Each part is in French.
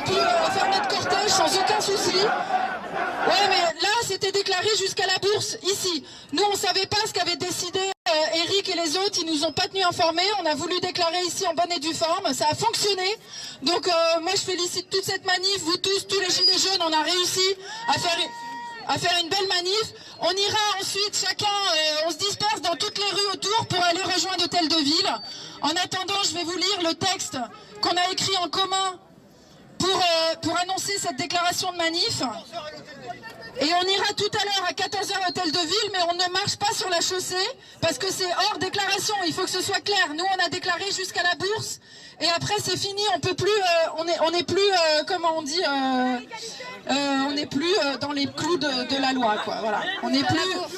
pu faire notre cortège sans aucun souci. Ouais, mais là, c'était déclaré jusqu'à la bourse, ici. Nous, on savait pas ce qu'avaient décidé Eric et les autres, ils nous ont pas tenus informés. On a voulu déclarer ici en bonne et due forme. Ça a fonctionné. Donc, moi, je félicite toute cette manif. Vous tous, tous les gilets jaunes, on a réussi à faire une belle manif. On ira ensuite, chacun, on se disperse dans toutes les rues autour pour aller rejoindre Hôtel de Ville. En attendant, je vais vous lire le texte qu'on a écrit en commun pour annoncer cette déclaration de manif. Et on ira tout à l'heure à 14h à Hôtel de Ville, mais on ne marche pas sur la chaussée parce que c'est hors déclaration, il faut que ce soit clair. Nous, on a déclaré jusqu'à la bourse et après c'est fini, on peut plus, on est plus, comment on dit, on n'est plus dans les clous de la loi, quoi. Voilà, on est toujours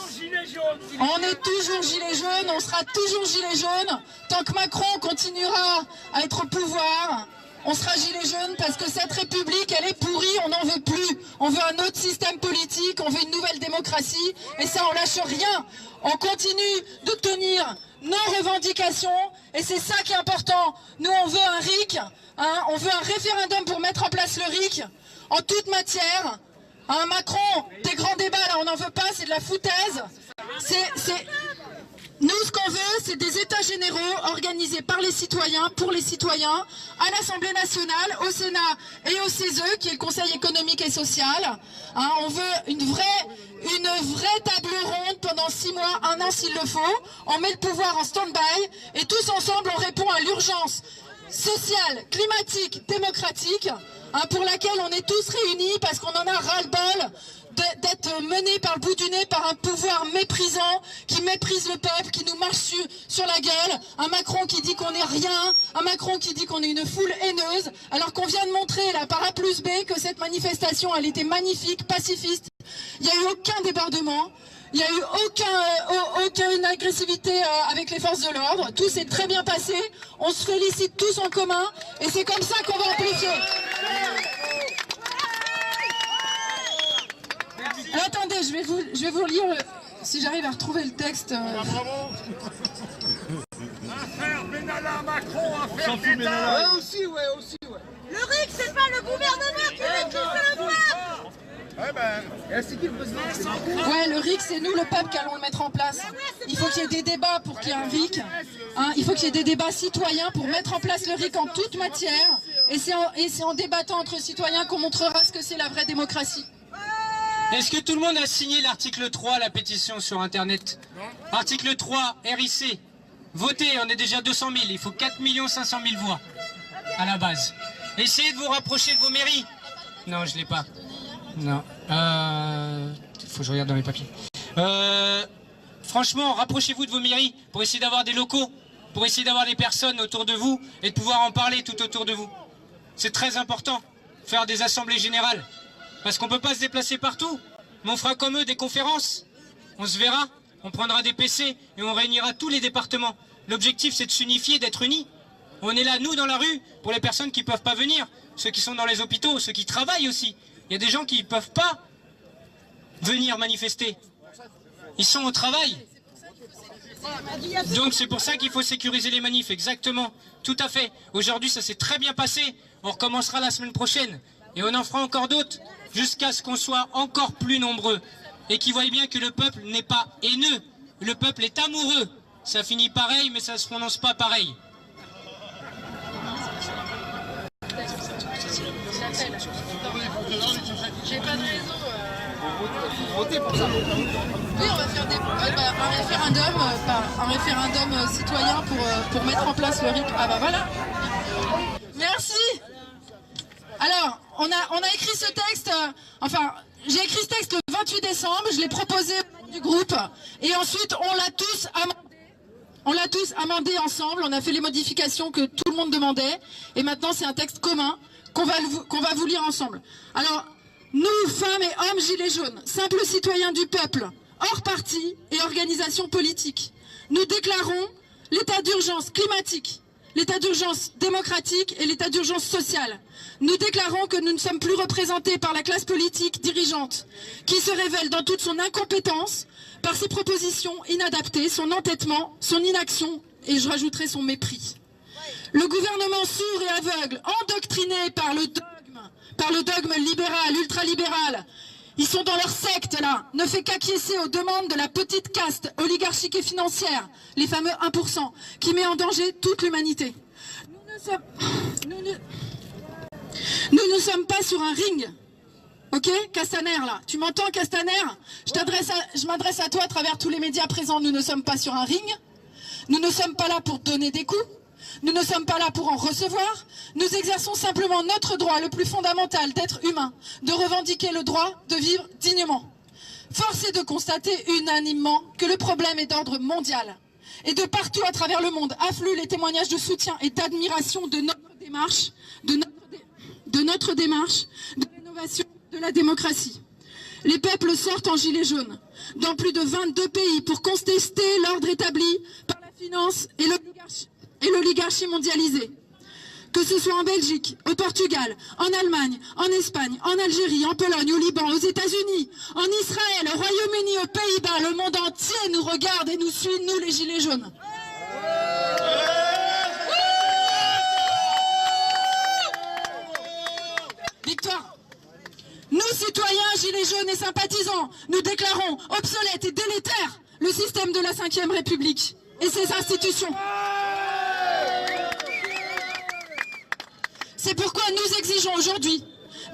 gilets jaunes, on sera toujours gilets jaunes tant que Macron continuera à être au pouvoir. On sera gilets jaunes parce que cette République, elle est pourrie, on n'en veut plus. On veut un autre système politique, on veut une nouvelle démocratie. Et ça, on lâche rien. On continue de tenir nos revendications. Et c'est ça qui est important. Nous, on veut un RIC, hein, on veut un référendum pour mettre en place le RIC en toute matière. Hein, Macron, des grands débats, là, on n'en veut pas, c'est de la foutaise. Nous, ce qu'on veut, c'est des états généraux organisés par les citoyens, pour les citoyens, à l'Assemblée nationale, au Sénat et au CESE, qui est le Conseil économique et social. Hein, on veut une vraie table ronde pendant 6 mois, 1 an s'il le faut. On met le pouvoir en stand-by et tous ensemble, on répond à l'urgence sociale, climatique, démocratique, hein, pour laquelle on est tous réunis parce qu'on en a ras-le-bol d'être mené par le bout du nez par un pouvoir méprisant qui méprise le peuple, qui nous marche sur la gueule, un Macron qui dit qu'on n'est rien, un Macron qui dit qu'on est une foule haineuse, alors qu'on vient de montrer là par A plus B que cette manifestation elle était magnifique, pacifiste, il n'y a eu aucun débordement, il n'y a eu aucune agressivité avec les forces de l'ordre, tout s'est très bien passé, on se félicite tous en commun et c'est comme ça qu'on va amplifier. Alors, attendez, je vais vous lire, si j'arrive à retrouver le texte. Affaire Benalla, Macron, affaire Benalla. Ouais, aussi, ouais. Le RIC, c'est pas le gouvernement qui le vote. Ouais, ben, c'est qui le président? Ouais, le RIC, c'est nous, le peuple, qui allons le mettre en place. Il faut qu'il y ait des débats pour qu'il y ait un RIC. Hein, il faut qu'il y ait des débats citoyens pour mettre en place le RIC en toute matière. Et c'est en débattant entre citoyens qu'on montrera ce que c'est la vraie démocratie. Est-ce que tout le monde a signé l'article 3, la pétition sur Internet? Article 3, RIC. Votez, on est déjà 200 000. Il faut 4 500 000 voix à la base. Essayez de vous rapprocher de vos mairies. Non, je l'ai pas. Non. Faut que je regarde dans les papiers. Franchement, rapprochez-vous de vos mairies pour essayer d'avoir des locaux, pour essayer d'avoir des personnes autour de vous et de pouvoir en parler tout autour de vous. C'est très important, faire des assemblées générales. Parce qu'on ne peut pas se déplacer partout. Mais on fera comme eux des conférences. On se verra, on prendra des PC et on réunira tous les départements. L'objectif, c'est de s'unifier, d'être unis. On est là, nous, dans la rue, pour les personnes qui ne peuvent pas venir. Ceux qui sont dans les hôpitaux, ceux qui travaillent aussi. Il y a des gens qui ne peuvent pas venir manifester. Ils sont au travail. Donc c'est pour ça qu'il faut sécuriser les manifs, exactement. Tout à fait. Aujourd'hui, ça s'est très bien passé. On recommencera la semaine prochaine. Et on en fera encore d'autres, jusqu'à ce qu'on soit encore plus nombreux. Et qu'ils voient bien que le peuple n'est pas haineux. Le peuple est amoureux. Ça finit pareil, mais ça ne se prononce pas pareil. J'ai pas de réseau. Votez pour ça. Oui, on va faire un référendum citoyen pour mettre en place le RIC. Ah bah voilà. Merci. Alors, on a écrit ce texte, j'ai écrit ce texte le 28 décembre, je l'ai proposé du groupe, et ensuite on l'a tous amendé ensemble, on a fait les modifications que tout le monde demandait, et maintenant c'est un texte commun qu'on va vous lire ensemble. Alors, nous, femmes et hommes gilets jaunes, simples citoyens du peuple, hors parti et organisation politique, nous déclarons l'état d'urgence climatique, l'état d'urgence démocratique et l'état d'urgence sociale. Nous déclarons que nous ne sommes plus représentés par la classe politique dirigeante, qui se révèle dans toute son incompétence, par ses propositions inadaptées, son entêtement, son inaction, et je rajouterai son mépris. Le gouvernement sourd et aveugle, endoctriné par le dogme par le dogme libéral, ultralibéral. Ils sont dans leur secte, là, ne fait qu'acquiescer aux demandes de la petite caste oligarchique et financière, les fameux 1%, qui met en danger toute l'humanité. Nous ne sommes pas sur un ring. Ok, Castaner, là, tu m'entends, Castaner? Je m'adresse à toi à travers tous les médias présents. Nous ne sommes pas sur un ring. Nous ne sommes pas là pour donner des coups. Nous ne sommes pas là pour en recevoir. Nous exerçons simplement notre droit le plus fondamental d'être humain, de revendiquer le droit de vivre dignement. Force est de constater unanimement que le problème est d'ordre mondial. Et de partout à travers le monde affluent les témoignages de soutien et d'admiration de notre démarche, de rénovation de la démocratie. Les peuples sortent en gilets jaunes dans plus de 22 pays pour contester l'ordre établi par la finance et l'oligarchie mondialisée. Que ce soit en Belgique, au Portugal, en Allemagne, en Espagne, en Algérie, en Pologne, au Liban, aux États-Unis, en Israël, au Royaume-Uni, aux Pays-Bas, le monde entier nous regarde et nous suit, nous les gilets jaunes. Victoire. Nous, citoyens, gilets jaunes et sympathisants, nous déclarons obsolète et délétère le système de la Ve République et ses institutions. C'est pourquoi nous exigeons aujourd'hui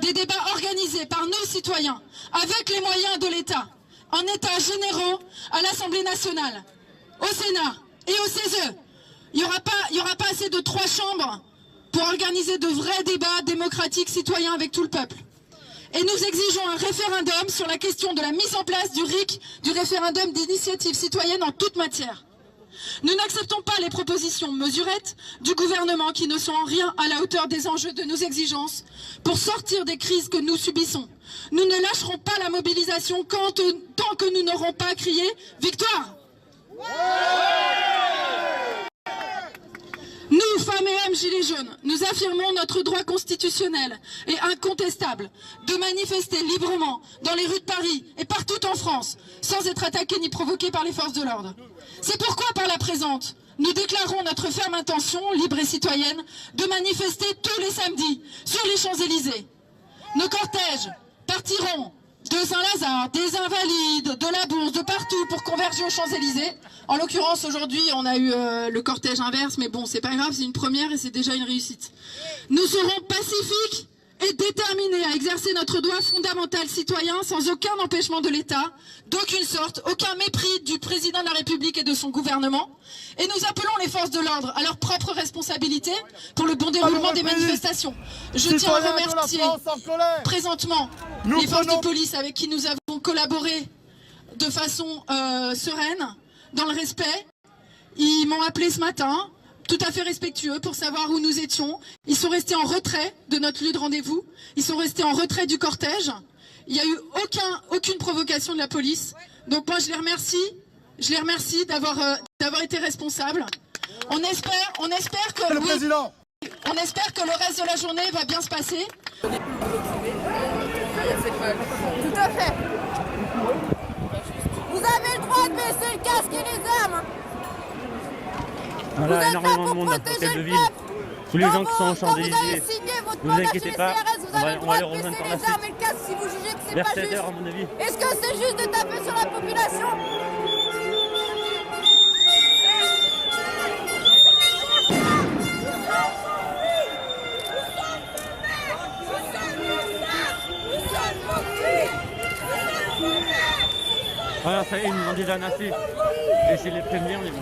des débats organisés par nos citoyens, avec les moyens de l'État, en états généraux à l'Assemblée nationale, au Sénat et au CESE. Il n'y aura pas assez de 3 chambres pour organiser de vrais débats démocratiques citoyens avec tout le peuple. Et nous exigeons un référendum sur la question de la mise en place du RIC, du référendum d'initiative citoyenne en toute matière. Nous n'acceptons pas les propositions mesurettes du gouvernement qui ne sont en rien à la hauteur des enjeux de nos exigences pour sortir des crises que nous subissons. Nous ne lâcherons pas la mobilisation tant que nous n'aurons pas crié « Victoire !» Nous, femmes et hommes gilets jaunes, nous affirmons notre droit constitutionnel et incontestable de manifester librement dans les rues de Paris et partout en France, sans être attaqués ni provoqués par les forces de l'ordre. C'est pourquoi, par la présente, nous déclarons notre ferme intention, libre et citoyenne, de manifester tous les samedis sur les Champs-Élysées. Nos cortèges partiront de Saint-Lazare, des Invalides, de la Bourse, de partout pour converger aux Champs-Élysées. En l'occurrence, aujourd'hui, on a eu le cortège inverse, mais bon, c'est pas grave, c'est une première et c'est déjà une réussite. Nous serons pacifiques et déterminés à exercer notre droit fondamental citoyen sans aucun empêchement de l'État, d'aucune sorte, aucun mépris du président de la République et de son gouvernement. Et nous appelons les forces de l'ordre à leur propre responsabilité pour le bon déroulement des manifestations. Je tiens à remercier présentement les forces de police avec qui nous avons collaboré de façon sereine, dans le respect. Ils m'ont appelé ce matin, tout à fait respectueux, pour savoir où nous étions. Ils sont restés en retrait de notre lieu de rendez-vous. Ils sont restés en retrait du cortège. Il n'y a eu aucune provocation de la police. Donc moi je les remercie d'avoir été responsables. On espère que Le président. On espère que le reste de la journée va bien se passer. Tout à fait. Vous avez le droit de baisser le casque et les armes. Voilà, vous êtes énormément là de pour monde dans protéger l'hôtel de le ville. peuple. Tous les gens qui sont en Quand vous avez Champs-Élysées, signé votre ne vous mandat chez inquiétez les pas, CRS, vous on avez le va droit les de rejoindre baisser par la les suite. armes et le casque si vous jugez que c'est Vers pas 7 juste. heures à mon avis. Est-ce que c'est juste de taper sur la population? Voilà, ça y est, ils nous ont déjà nassé. Laissez les prévenir, les gars.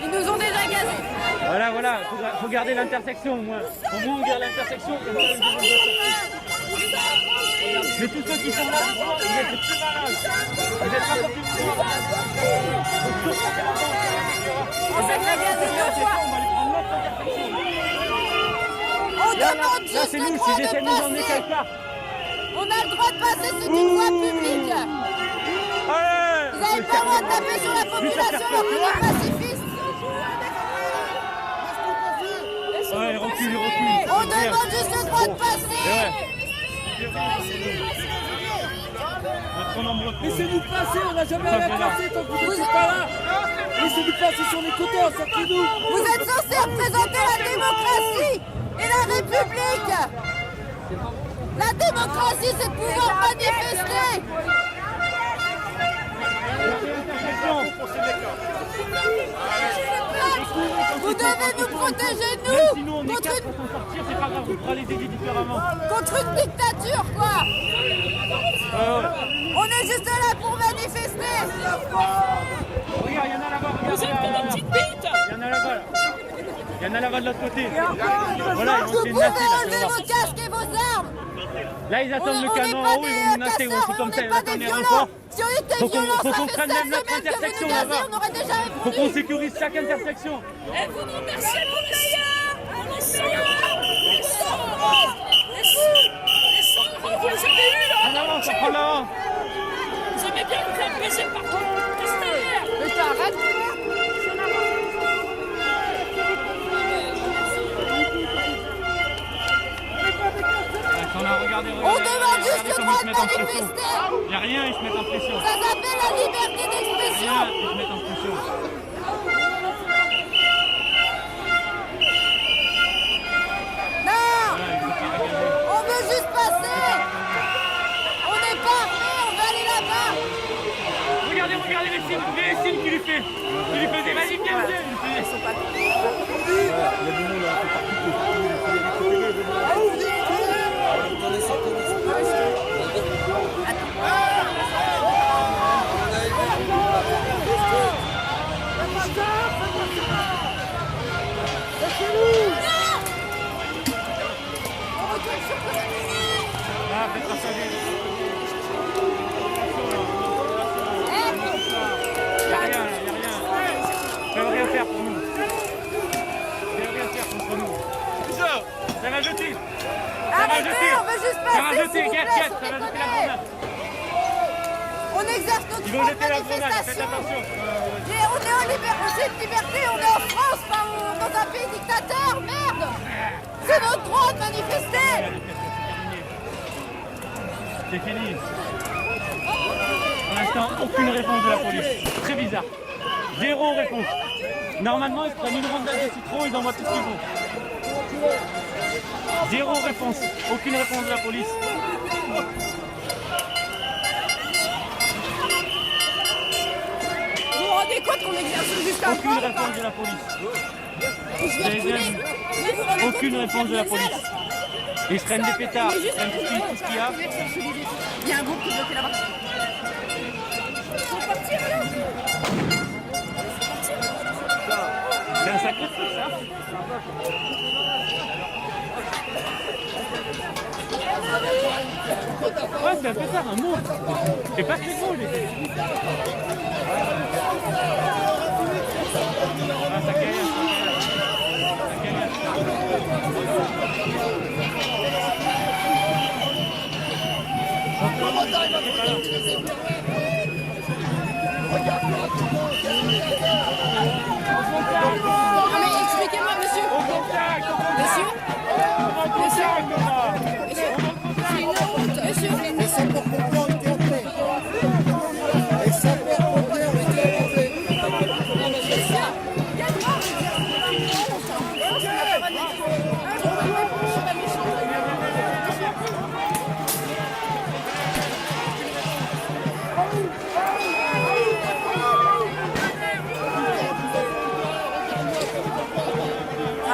Ils nous ont déjà gazés. Voilà, faut garder l'intersection au moins. Au moins, on garde l'intersection. Mais tous ceux qui sont là, vous êtes plus malades. Vous êtes un peu plus malades. On s'est fait gazer 2 fois. On demande Là, juste c'est le nous, droit s'ils essaient de nous emmener de passer. quelque part. On a le droit de passer, c'est une voie publique. Allez! Vous n'avez pas le droit de taper sur la population alors qu'on est pacifiste. Ouais, recule. On demande juste le droit de passer. Ouais. Laissez-nous passer, on n'a jamais rien cassé tant que vous n'êtes pas là. Laissez-nous passer sur les côtés, sortez-nous. Vous êtes censés représenter la démocratie et la République. La démocratie, c'est de pouvoir manifester. Vous devez nous protéger, nous, Sinon, on est quatre pour s'en sortir, c'est pas grave, on fera les aider différemment. contre une dictature, quoi. On est juste là pour manifester. Regarde, il y en a là-bas, regarde. Vous êtes des petites bites. Il y en a là-bas, là. Il y en a là-bas de l'autre côté. Voilà, ils vont Vous se pouvez menacer, là, tu enlever vas voir. vos casques et vos armes. Là, ils attendent le On canon n'est en pas haut, ils vont des nous menacer, ou un truc casseurs, comme on ça, n'est ils pas attendent des les violents. renforts. Si on était Faut qu'on violents, ça prenne fait 7 même notre semaines que vous intersection, nous gazez, là-bas. on aurait déjà Faut répondu. qu'on sécurise chaque intersection. Et vous nous remerciez pour les sons. Vous les avez eus là. En avant, ça prend l'avant. Vous aimez bien vous faire baiser partout. Qu'est-ce que t'as? Mais t'arrêtes. On a regardé, On demande juste le comme droit ils de se mettent en pression. manifester. Il n'y a rien, ils se mettent en pression. Ça s'appelle la liberté Rien, d'expression. ils se mettent en pression. Non, Voilà, ils sont pas regardés. on veut juste passer. On n'est pas armés, on veut aller là-bas. Regardez les signes qu'il lui fait. Il lui faisait, vas-y, viens. Ils sont pas Ah, faites pas ça, Il n'y a rien. Ils peuvent rien faire pour nous. Ils peuvent rien faire contre nous. Ça va jeter. Arrêtez, on veut juste Ça va passer, s'il jeter, vous guette, plaît, ça va s'il vous jeter la plaît. grenade. On exerce notre Ils droit vont de jeter la grenade, faites manifestation. attention. Et on est en liberté, c'est une liberté, on est en France, pas dans un pays dictateur, merde. C'est notre droit de manifester. C'est fini. Pour l'instant, aucune réponse de la police. Très bizarre. Zéro réponse. Normalement, ils prennent une rondelle de citron, ils envoient tout ce qu'ils font. Zéro réponse. Aucune réponse de la police. Vous vous rendez compte qu'on exerce juste un Aucune droit ou réponse pas? de la police. On se fait Des reculer. jeunes. Mais vous vous rendez compte Aucune qu'on réponse de la perd police. des ailes. Ils se prennent des pétards, Mais ils juste prennent tout ce qu'il y a. Il y a un groupe qui est bloqué là-bas. Faut partir là. C'est un sacré truc, ça. Ouais, c'est un pétard, un mot. C'est pas très gros, les gars. Ah, ça carrière, Non mais expliquez-moi, monsieur. Monsieur. C'est une honte. Monsieur. Les sapeurs-pompiers ont été appelés. Les sapeurs-pompiers ont été appelés.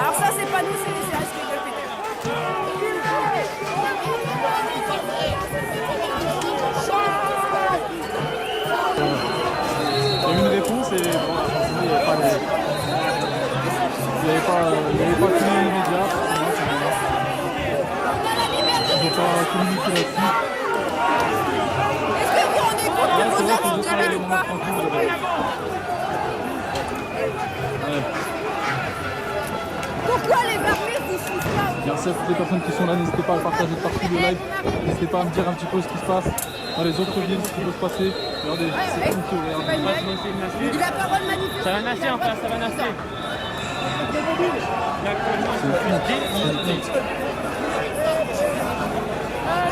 Alors ça c'est pas nous, c'est les CH qui veulent péter. Il y a eu une réponse et bon, forcément, il n'y avait pas les... Il n'y avait pas tous les médias, forcément, c'est bien. Ils n'ont pas communiqué là-dessus. Est-ce que vous vous rendez compte Là, que c'est vos vrai armes qu'ils sont ont pas débiles les ou moments pas? tranquilles. Ouais. Pourquoi les armées vous foutent pas? Merci à toutes les personnes qui sont là, n'hésitez pas à le partager partout le live. N'hésitez pas à me dire un petit peu ce qui se passe dans les autres villes, ce qui peut se passer. Regardez, c'est comme tout, regardez. Il a pas le droit de manifester. Ça va nasser en face, ça va nasser. Là, actuellement, ils sont C'est fini.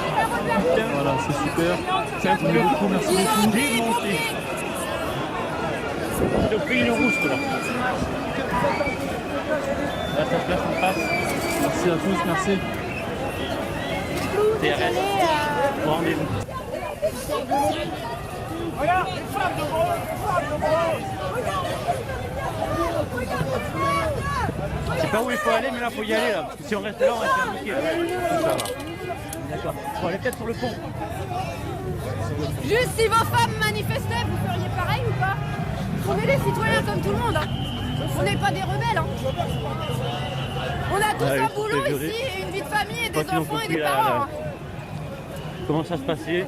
Libération Voilà, c'est super. C'est un truc de fou, merci Ils ont beaucoup. pris une Démonté. pique. Ils ont pris une rouste là. Là, ça se place en face. Merci à tous, merci. TRS. Au rendez-vous. Je sais pas où il faut aller, mais là, il faut y aller. Là. Parce que si on reste là, on va se faire niquer. Là. Ça va. D'accord. Il faut aller peut-être sur le pont. Juste si vos femmes manifestaient, vous feriez pareil ou pas? On est des citoyens comme tout le monde. Hein. On n'est pas des rebelles. Hein. On a tous Ouais, un ils boulot sont ici, et une vie de famille et Quand des ils ont enfants et compris des la- parents. Hein. Comment ça se passait,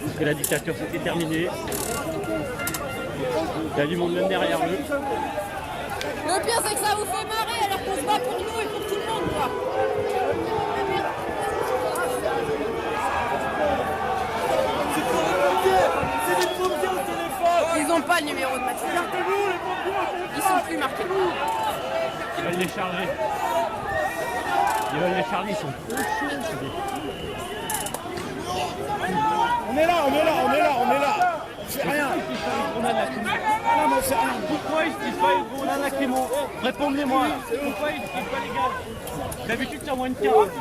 parce que la dictature c'était terminé. Il y a du monde même derrière eux. Le pire c'est que ça vous fait marrer alors qu'on se bat pour nous et pour tout le monde quoi. Ils ont pas le numéro de Mathieu. Ils sont plus marqués. Ils veulent les charger. Ils veulent les charger, ils sont trop chauds. On est là, on est là, on est là, on est là. C'est rien. Ah non, mais c'est rien. Pourquoi ils utilisent pas les grenades lacrymo? Répondez-moi. Pourquoi ils utilisent pas les gaz? D'habitude, ça envoie une carotte.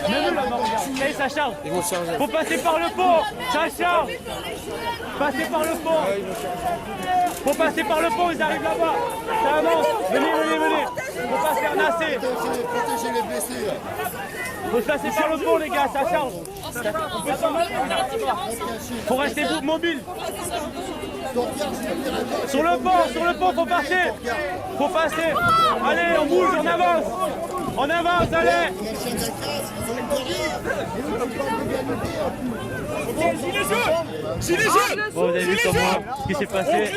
Même là-bas, regarde. Allez, ça charge. Ils vont charger. Faut passer par le pont. Ça charge. Passez par le pont. Faut passer par le pont, ils arrivent là-bas. Ça avance. Venez, venez, venez. Faut pas se faire nasser. Protéger les blessés. Faut passer par le pont, les gars, ça charge. Faut rester mobile. Sur le pont, faut passer. Faut passer. Allez, on bouge, on avance. On avance, allez. Gilets jaunes. Bon, vous avez vu comme moi ce qui s'est passé.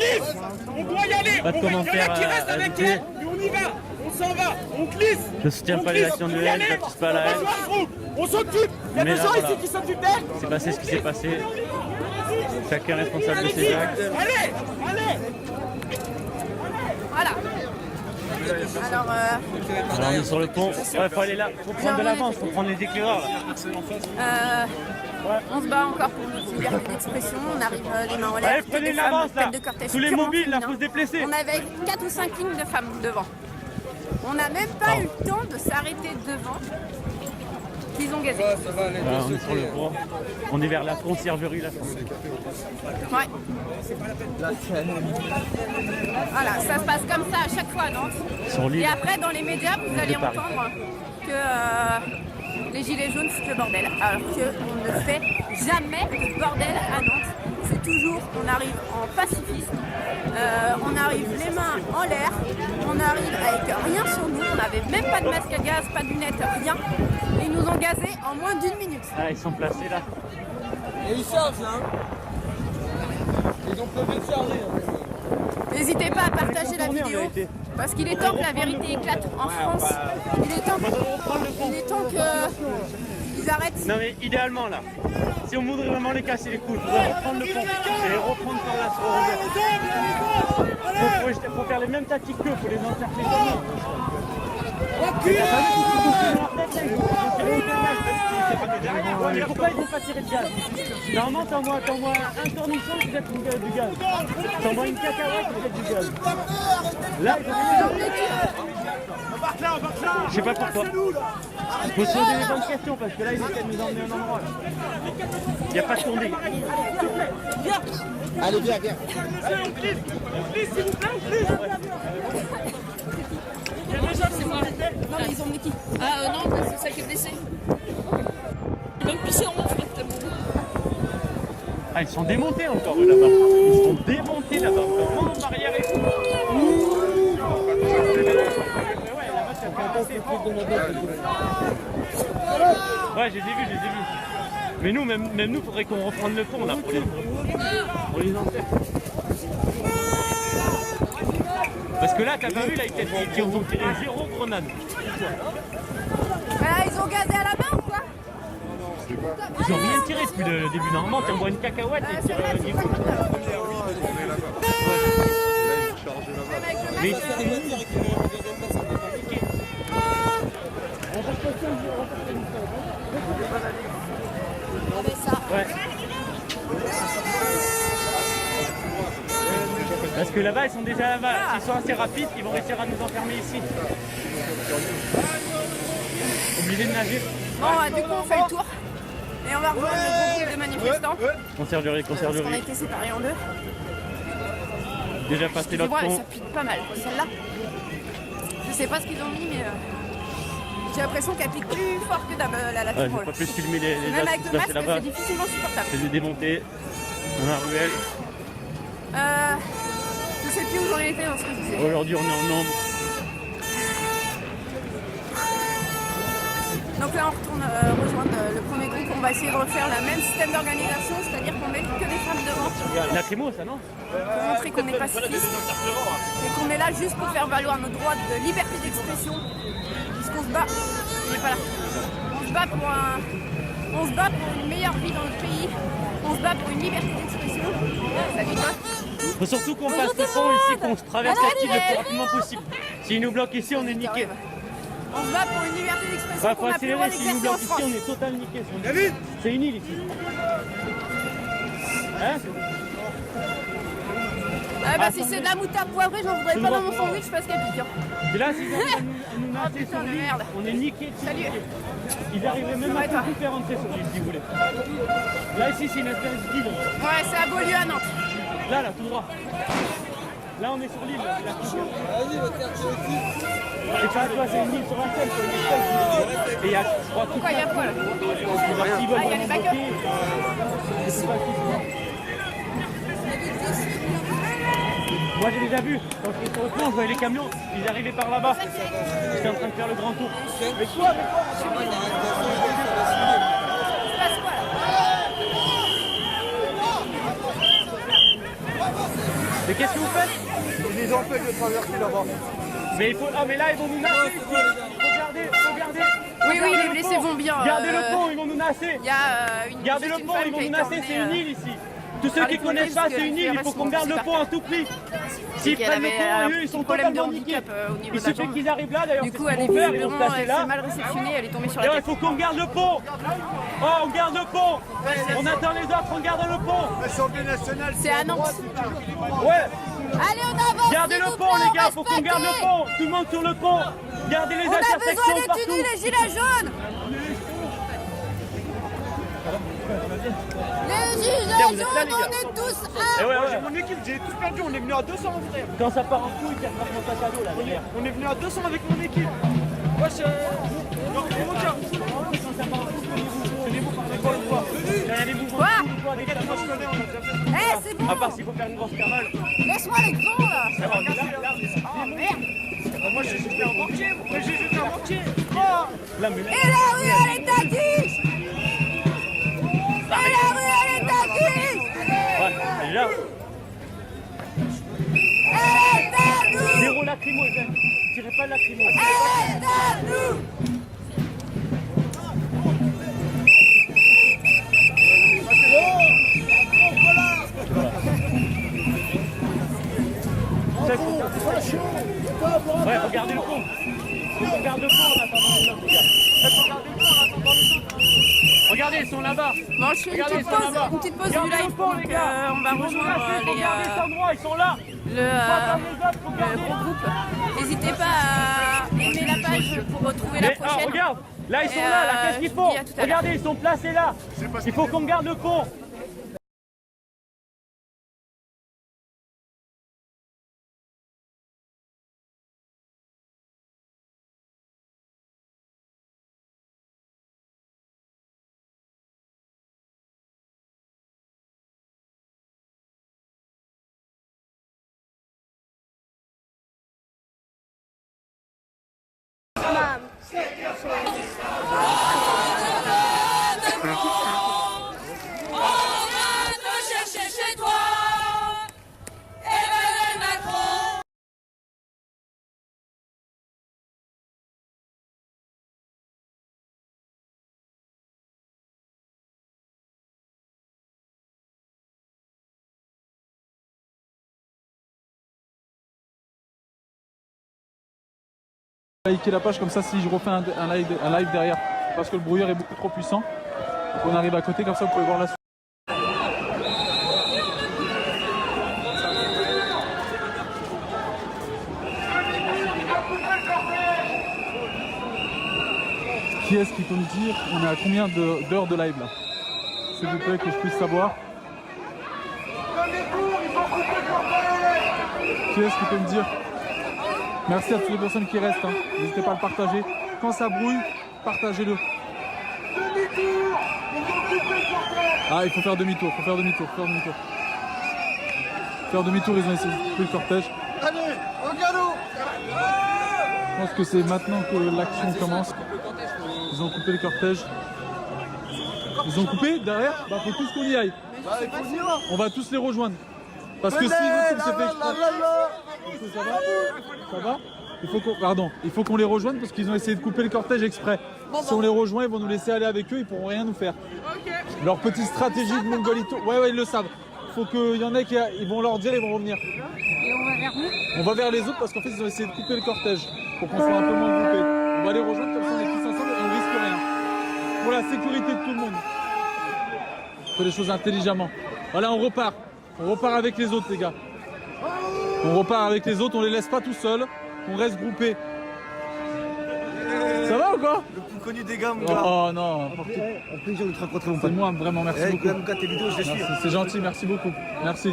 On doit y aller. Pas de commentaires qui reste à avec ajouter. elle. Mais on y va. On s'en va. On glisse. Je soutiens pas les actions de haine, j'attise pas la haine. On s'occupe. Il y a Mais des là, gens voilà. ici qui s'occupent d'elle. C'est passé ce qui s'est passé. Chacun est responsable de ses actes. Allez, allez. Voilà. Alors, Alors on est sur le pont. Ouais, faut aller là. Faut prendre de l'avance, faut prendre les éclaireurs là. on se bat encore pour notre liberté d'expression. On arrive les mains en l'air. Allez, prenez Des de femmes, l'avance là. tête de cortège Tous les purement mobiles là, féminin. faut se déplacer. On avait 4 ou 5 lignes de femmes devant. On n'a même pas eu le temps de s'arrêter devant qu'ils ont gazé. Voilà, on est sur le pont. On est vers la conciergerie là. Ouais. Voilà, ça se passe comme ça à chaque fois à Nantes. Sur l'île. Et après, dans les médias, vous allez Paris. entendre que les gilets jaunes foutent le bordel. Alors qu'on ne fait jamais de bordel à Nantes. C'est toujours, on arrive en pacifisme, on arrive les mains en l'air, on arrive avec rien sur nous, on n'avait même pas de masque à gaz, pas de lunettes, rien. Et ils nous ont gazés en moins d'1 minute. Ah, ils sont placés là. Et ils chargent là. Ils ont prévu de charger. N'hésitez pas à partager la Tourner, en vidéo, vérité. parce qu'il est temps que la vérité éclate en France. Il est temps qu'ils arrêtent. Non mais idéalement là, si on voudrait vraiment les casser les couilles, il faudrait reprendre le pont et reprendre par là sur le revers. Faut faire les mêmes tactiques qu'eux, faut les encercler comme nous. Pourquoi ils vont pas tirer de gaz? Normalement t'envoies un cornichon qui jette du gaz. T'envoies une cacahuète qui jette du gaz. Là ils ont je sais pas pourquoi. Il faut se poser les bonnes questions parce que là, ils essaient de nous emmener à un endroit. Il n'y a pas de tournée. Allez, viens, viens. Non, mais ils ont mis qui? Ah non, c'est ça qui est blessé. Donc pisser en fait. Ah, ils sont démontés encore eux là-bas. Ils sont démontés là-bas. Vraiment en barrière et tout. Ouais, je les ai vus. Mais nous, même nous, faudrait qu'on reprenne le pont là pour les encercler. Parce que là, t'as pas vu, là, ils ont tiré 0 grenade. Ils ont gazé à la main ou quoi? Ils ont rien tiré depuis le début. Normalement, t'envoies une cacahuète et ils tirent 10 coups. Mais Ouais. Parce que là-bas, ils sont déjà là-bas. S'ils sont assez rapides, ils vont réussir à nous enfermer ici. Obligé de nager. Bon, du coup, on fait le tour. Et on va rejoindre le groupe de manifestants. Conciergerie, Parce qu'on a conciergerie. été séparés en deux. Déjà passé l'autre Excusez-moi, pont. ça pique pas mal, celle-là. Je sais pas ce qu'ils ont mis, mais j'ai l'impression qu'elle pique plus fort que la Ouais, lacrymo. j'ai pas pu filmer les Même gars avec qui se le passaient masque, là-bas. c'est difficilement supportable. Je les ai démontés dans la ruelle. Je sais plus où j'en étais dans ce que je disais. Aujourd'hui, on est en nombre. Donc là, on retourne rejoindre le premier groupe. On va essayer de refaire le même système d'organisation, c'est-à-dire qu'on met que des femmes devant Lacrymo, ça non? pour montrer qu'on est pacifiste et qu'on est là juste pour faire valoir nos droits de liberté d'expression. Puisqu'on se bat, il n'est pas là. On se bat pour une meilleure vie dans notre pays. On se bat pour une liberté d'expression. Ça dit quoi? Faut surtout qu'on passe le pont ici, qu'on se traverse la ville le plus rapidement possible. S'ils nous bloquent ici, on est niqué. On se bat pour une liberté d'expression Ouais, qu'on faut n'a plus le droit accélérer, s'ils nous d'exercer en bloquent ici, France. on est total niqué. C'est une île ici. Hein? Ah bah si c'est de la moutarde poivrée, j'en voudrais pas dans mon sandwich parce qu'elle pique. Et là, s'ils arrivent à nous Oh masser putain sur de l'île, merde. on est niqué. Salut. Ils arriveraient même à Ouais, toi. tout faire rentrer sur l'île si vous voulez. Là, ici, c'est une espèce d'île. Ouais, c'est à Beaulieu à Nantes. Là, tout droit. Là, on est sur l'île. Là, Vas-y, va te faire tuer aussi. et ça, tu vois, c'est une île sur un seul. Quoi, une espèce d'île. Et il y a, je crois, tout Pourquoi il y a quoi là? S'ils veulent Ah, il y a les vraiment backups. bloquer, c'est pas facile. Moi j'ai déjà vu, quand j'étais sur le pont, je voyais les camions, ils arrivaient par là-bas. J'étais en train de faire le grand tour. Mais quoi, Il se passe quoi là? Mais qu'est-ce que vous faites? Ils les empêchent de traverser là-bas. Mais il faut. Ah mais là ils vont nous nasser ici. Regardez. Oui, oui, les blessés vont bien. Gardez le pont, ils vont nous nasser. Il y a une Gardez le une pont, femme ils vont qui a nous été nasser, c'est emmenée, une île ici. Tous ceux par qui les pompiers, connaissent pas, parce c'est une que île, il les faut qu'on restes garde le sont pont à tout prix. S'ils qu'elle prennent le avait pont, un eux, ils petit sont problème de totalement niqués. handicap au niveau Il de la suffit jambe. qu'ils arrivent là, d'ailleurs, Du c'est coup, ce elle qu'ils est vont faire, ils vont se visiblement placer là. mal réceptionnée, elle est tombée sur Et la il tête. faut qu'on garde le pont. Oh, on garde le pont. On attend les autres, on garde le pont. L'Assemblée nationale. C'est à Nantes. Ouais, Allez, on avance. gardez s'il le vous pont, plaît, les gars, faut qu'on respectez. garde le pont. Tout le monde sur le pont. Gardez les On a besoin intersections des partout. tenues, les gilets jaunes. Les gilets Tiens, vous êtes jaunes, là, les gars. on est tous Eh un. ouais, ouais. Mon équipe, j'ai tous perdu, on est venu à 200 mon frère. Quand ça part en couille, tu attrapes mon sac à dos là derrière. On est venu à 200 avec mon équipe. Moi, je... Non, c'est mon cœur. Quand ça part en couille, tenez-vous par les poils ou quoi? Il y a des mouvements Quoi? de foule ou quoi, des gars, Moi, je connais, on a déjà fait. Eh, c'est bon. à part s'il faut faire une grosse cavale. Laisse-moi les grands là. Ah, merde. Moi, j'ai jeté un mortier. Moi, j'ai jeté un mortier. Oh. Là, mais là, Et la rue, elle est à 10. Et la rue, elle est à 10. ouais, déjà. Elle est à nous. Zéro lacrymo, les gars. Tirez pas de lacrymo. Elle est à nous. Ça, faut garder- ouais, regardez le pont. Regarde le pont en attendant les autres, les gars. Regardez, ils sont là-bas. Bon, je fais Regardez, ils sont là-bas. une petite pause du Regardez live. le pont, Donc, les gars. on va Ils vont nous rejoindre lâcher, faut garder cet endroit, ils sont là. le Regardez. gros groupe. N'hésitez pas à aimer la page pour retrouver la Mais, ah, prochaine. regarde, là ils sont Et, là, qu'est-ce je qu'ils vous font? dis à tout à l'heure. Regardez, ils sont placés là. Il faut qu'on garde le pont. Likez la page comme ça si je refais un live derrière. Parce que le brouillard est beaucoup trop puissant. On arrive à côté, comme ça vous pouvez voir la suite. Qui est-ce qui peut nous dire on est à combien d'heures de live là? S'il vous plaît, que je puisse savoir. Qui est-ce qui peut me dire? Merci à toutes les personnes qui restent. Hein. N'hésitez pas à le partager. Quand ça brouille, partagez-le. Ah, il faut faire demi-tour, faire demi-tour. Faire demi-tour, ils ont essayé de couper le cortège. Allez, au galop. Je pense que c'est maintenant que l'action commence. Ils ont coupé le cortège. Ils ont coupé derrière? Bah faut tous qu'on y aille. On va tous les rejoindre. Parce que si nous c'est fait exprès. Ça va? Il faut qu'on les rejoigne parce qu'ils ont essayé de couper le cortège exprès. Si on les rejoint, ils vont nous laisser aller avec eux, ils pourront rien nous faire. Leur petite stratégie de Mongolito. Ouais, ils le savent. Faut qu'il y en ait qui ils vont leur dire, ils vont revenir. Et on va vers où? On va vers les autres parce qu'en fait ils ont essayé de couper le cortège pour qu'on soit un peu moins groupés. On va les rejoindre comme ça on est tous ensemble et on risque rien. Pour la sécurité de tout le monde. On fait les choses intelligemment. Voilà, on repart. On repart avec les autres les gars. On repart avec les autres, on les laisse pas tout seuls. On reste groupés. Ça va ou quoi? Le plus connu des gars, mon gars. Oh non. Un plaisir de te rencontrer, mon C'est pote. moi, vraiment, merci beaucoup. Mon gars, tes vidéos, je les suis. C'est gentil, merci beaucoup. Merci.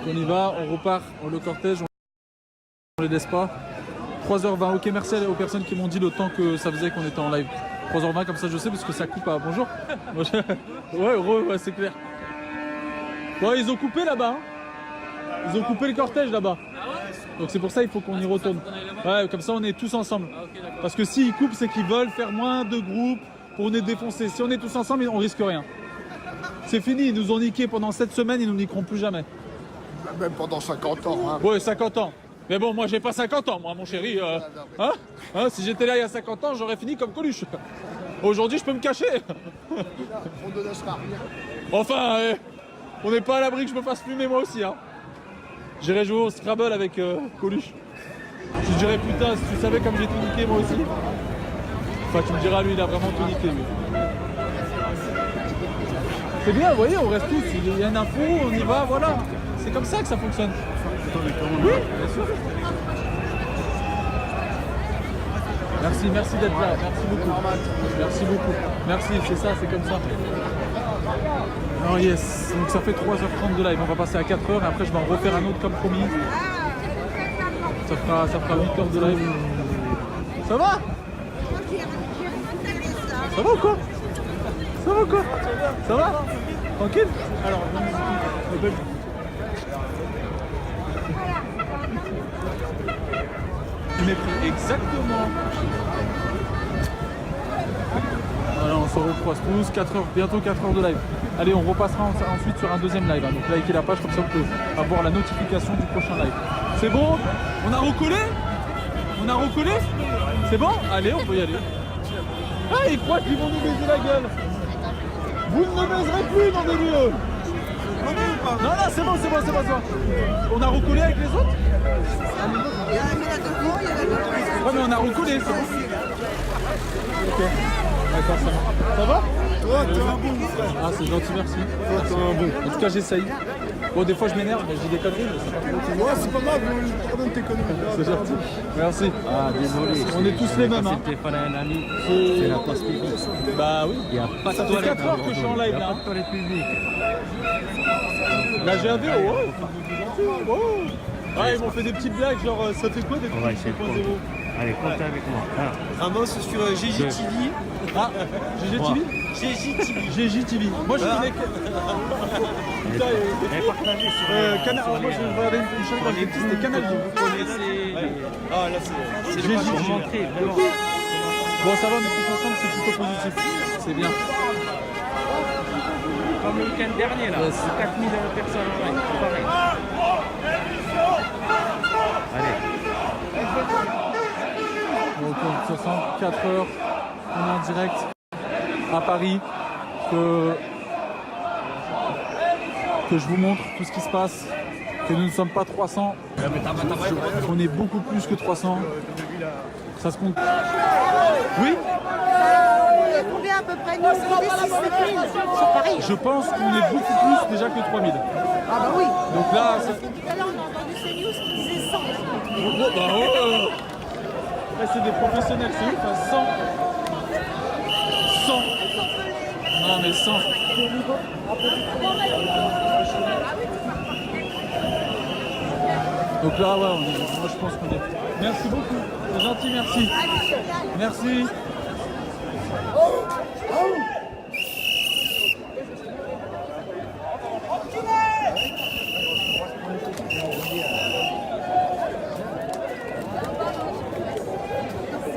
On y va, on repart, le cortège, on les laisse pas. 3h20, ok, merci aux personnes qui m'ont dit le temps que ça faisait qu'on était en live. 3h20, comme ça je sais, parce que ça coupe à bonjour. Ouais, c'est clair. Ouais, ils ont coupé là-bas. Hein. Ils ont coupé le cortège là-bas. Donc c'est pour ça il faut qu'on y retourne. Ouais, comme ça on est tous ensemble. Parce que s'ils coupent, c'est qu'ils veulent faire moins de groupes pour nous défoncer. Si on est tous ensemble, on risque rien. C'est fini, ils nous ont niqué pendant 7 semaines, ils nous niqueront plus jamais. Même pendant 50 ans. Hein. Ouais, 50 ans. Mais bon, moi j'ai pas 50 ans, moi mon chéri. Hein, si j'étais là il y a 50 ans, j'aurais fini comme Coluche. Aujourd'hui, je peux me cacher. On ne laissera rien. Enfin, on n'est pas à l'abri que je me fasse fumer moi aussi. Hein. J'irai jouer au Scrabble avec Coluche. Je te dirais putain, si tu savais comme j'ai tout niqué moi aussi. Enfin, tu me diras, lui, il a vraiment tout niqué. Lui. C'est bien, vous voyez, on reste tous. Il y a une info, on y va, voilà. C'est comme ça que ça fonctionne. Oui, bien sûr. Merci d'être là, merci beaucoup. Merci beaucoup. Merci, c'est ça, c'est comme ça. Oh yes, donc ça fait 3h30 de live, on va passer à 4h et après je vais en refaire un autre comme promis. Ça fera 8h de live. Ça va? Ça va ou quoi? Ça va ou quoi? Ça va? Tranquille? Alors, je m'ai pris exactement. Voilà, on se recroise tous, 4 heures, bientôt 4 heures de live. Allez, on repassera ensuite sur un deuxième live. Hein. Donc likez la page, comme ça vous pouvez avoir la notification du prochain live. C'est bon? On a recollé? On a recollé? C'est bon? Allez, on peut y aller. Ah, ils croient qu'ils vont nous baiser la gueule. Vous ne me baiserez plus dans des lieux. Non, c'est bon. On a recollé avec les autres? Ouais, mais on a recollé, c'est bon. Ok, d'accord, ça va. Ça va? Toi, t'es un bon, frère. Ah, c'est gentil, merci. Toi, t'es un bon. En tout cas, j'essaye. Bon, des fois, je m'énerve, mais je dis des conneries, mais c'est pas trop. Moi, c'est pas mal, je pardonne tes conneries. C'est gentil. Merci. Ah, désolé. On est tous les mêmes, hein. C'était pas un ami. C'est- C'est la place publique. Bah oui. Il n'y a pas de Ça fait toilette. 4 heures que je suis en live, Il n'y là. a pas de toilette publique. La GAV, ouais. Oh. Ah, ils m'ont fait des petites blagues, genre, ça fait quoi des On va essayer de 2.0? compter. Allez, comptez avec moi. Ramos sur GGTV. Ah, GGTV? GGTV. Moi, je suis Putain, Et partagez sur Canal. Alors, moi, je regardais une chaîne quand j'étais petit, c'était Canal Vie. Vous connaissez. Ah, là, c'est GG. pour montrer vraiment. Bon, ça va, on est tous ensemble, c'est plutôt positif. C'est bien. Comme le week-end dernier, là. Yes. 4000 personnes en live. C'est pareil. Allez. Donc, 64 heures, on est en direct à Paris. Que je vous montre tout ce qui se passe. que nous ne sommes pas 300. On est beaucoup plus que 300. Ça se compte. Oui. Combien à peu près nous? 6 000 sur Paris. Je pense qu'on est beaucoup plus déjà que 3000. Ah bah oui. Donc là, Tout à l'heure, on a entendu CNews qui disait 100. Là, c'est des professionnels, c'est ouf, hein. 100. 100. Non, mais 100. Donc là, ouais, moi je pense qu'on est. Merci beaucoup. C'est gentil, merci. Merci.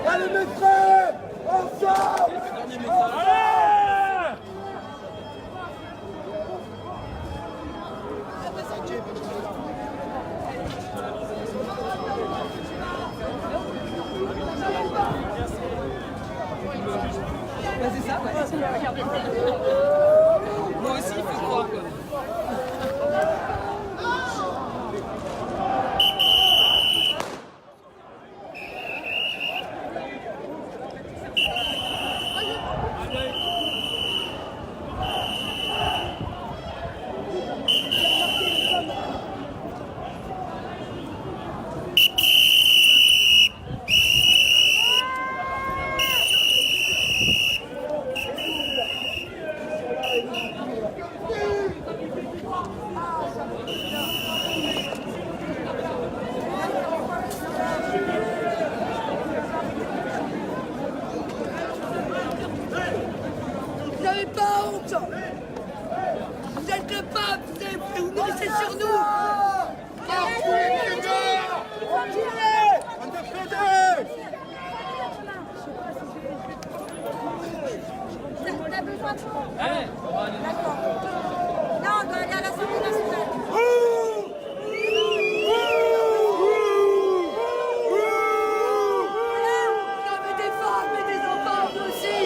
Allez mes frères, ensemble! C'est ça, ouais. Moi aussi, il faut croire, quoi. Vous n'avez pas honte. Vous êtes capables, vous nourrissez sur nous. On a besoin de vous. D'accord. Non, on doit aller à l'Assemblée nationale. On avait des femmes et des enfants aussi.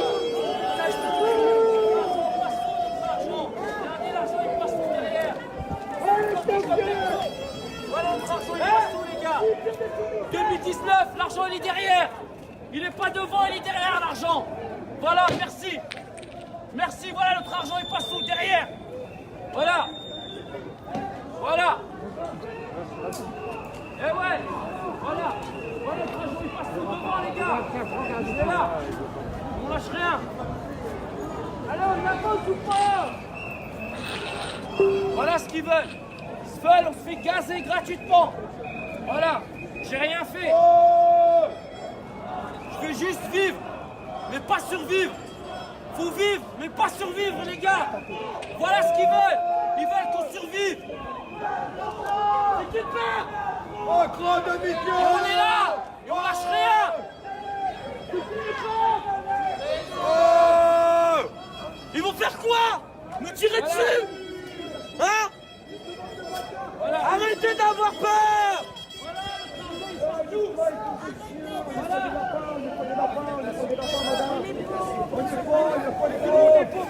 Ça, je peux Voilà notre argent, il passe où, les gars? 2019, l'argent il est derrière. Il est pas devant, il est derrière l'argent. Voilà, merci. Merci, voilà notre argent, il passe où? Derrière. Voilà. Voilà. Eh ouais. Voilà. Voilà notre argent, il passe où? Devant, les gars. C'est là. On lâche rien. Alors, on avance ou pas? Voilà ce qu'ils veulent. Ils veulent, on se fait gazer gratuitement. Voilà. J'ai rien fait. Je veux juste vivre, mais pas survivre. Faut vivre, mais pas survivre, les gars. Voilà ce qu'ils veulent. Ils veulent qu'on survive. C'est qui perd? Oh, grand demi-dieu! Et on est là. Et on lâche rien. Ils vont faire quoi? Nous tirer dessus? Hein? Voilà. Arrêtez d'avoir peur.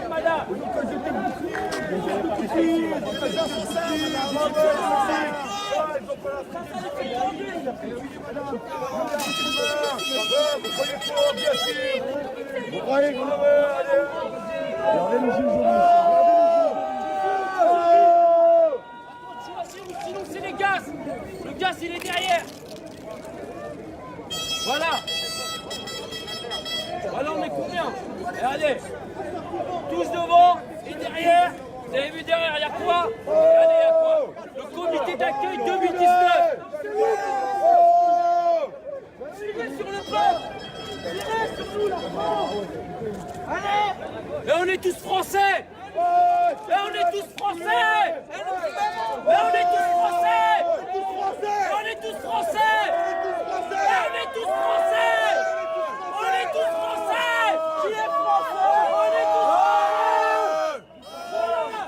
Madame. Vous croyez qu'on regardez les juges Sinon c'est les gaz. Le gaz il est derrière. Voilà. Voilà, on est combien? Regardez. Tous devant et derrière. Vous avez vu derrière, il y a quoi? Regardez, il y a quoi? Le comité d'accueil 2019. Tirez sur le peuple. Tirez sur nous, la France. Allez. Et on est tous français. Et on est tous français. Et on est tous français. Et on est tous français. Et on est tous français. On est tous français. Qui est français? On est tous français.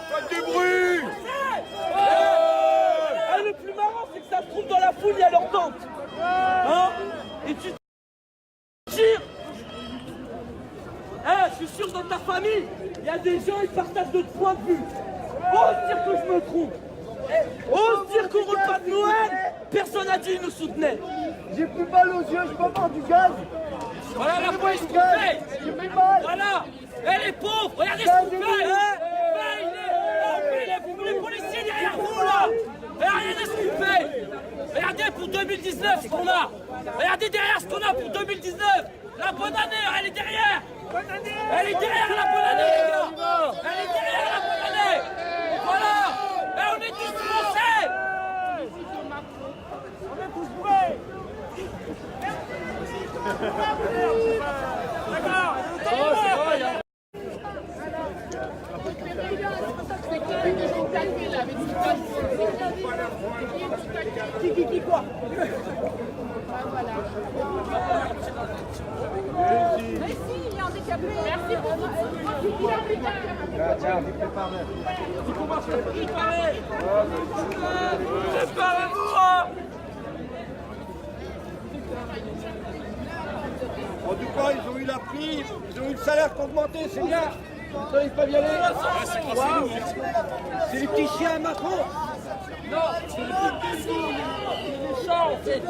Faites du bruit! Et le plus marrant, c'est que ça se trouve dans la foule, il y a leur tante. Hein? Et tu tires. Je suis sûr que dans ta famille, il y a des gens qui partagent notre point de vue. Faut dire que je me trompe. Ose dire qu'on roule pas de Noël. Personne n'a dit qu'il nous soutenait. J'ai plus mal aux yeux, je peux avoir du gaz. Voilà la police qu'on paye. J'ai plus mal. Voilà. Elle est pauvre. Regardez ce qu'on fait. Les policiers derrière vous là. Regardez ce qu'on fait. Regardez pour 2019 ce qu'on a. Regardez derrière ce qu'on a pour 2019. La bonne année, elle est derrière. Elle est derrière la bonne année, les gars. Elle est derrière la bonne année. Voilà. Et on est tous français. On est tous prêts. D'accord. Qui quoi? Merci, il est handicapé. Merci beaucoup. En tout cas, ils ont eu la prime, ils ont eu le salaire augmenté, c'est bien. Ça, ils peuvent y aller. C'est les petits chiens à Macron. Non, c'est les méchants en fait.